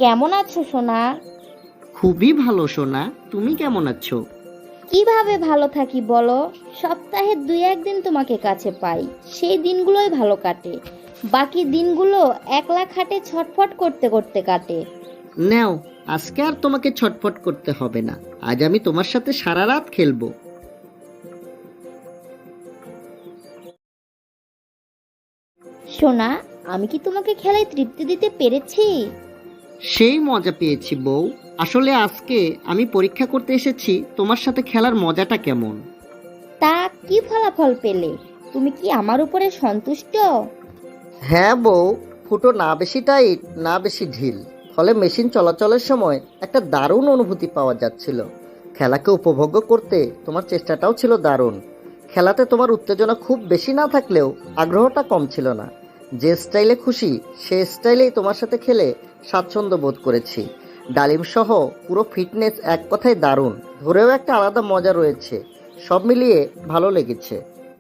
কেমন আছো সোনা? খুবই ভালো সোনা। তুমি কেমন আছো? কিভাবে ভালো থাকি বলো? সপ্তাহে 2-1 দিন তোমাকে কাছে পাই, সেই দিনগুলোই ভালো কাটে। বাকি দিনগুলো একলা খাটে ছটফট করতে করতে কাটে। নাও, আজকে আর তোমাকে ছটফট করতে হবে না। আজ আমি তোমার সাথে সারা রাত খেলবো। সোনা, আমি কি তোমাকে খেলায় তৃপ্তি দিতে পেরেছি? সেই মজা পেয়েছি বউ। আসলে আজকে আমি পরীক্ষা করতে এসেছি তোমার সাথে খেলার মজাটা কেমন। তা কি ফলাফল পেলে? তুমি কি আমার উপরে সন্তুষ্ট? হ্যাঁ বউ, ফুটো না বেশি টাইট না বেশি ঢিল, ফলে মেশিন চলাচলের সময় একটা দারুণ অনুভূতি পাওয়া যাচ্ছিল। খেলাকে উপভোগ করতে তোমার চেষ্টাটাও ছিল দারুণ। খেলাতে তোমার উত্তেজনা খুব বেশি না থাকলেও আগ্রহটা কম ছিল না। যে স্টাইলে খুশি সে স্টাইলেই তোমার সাথে খেলে স্বাচ্ছন্দ্য বোধ করেছি। ডালিম সহ পুরো ফিটনেস এক কথায় দারুণ, ধরেও একটা আলাদা মজা রয়েছে। সব মিলিয়ে ভালো লেগেছে।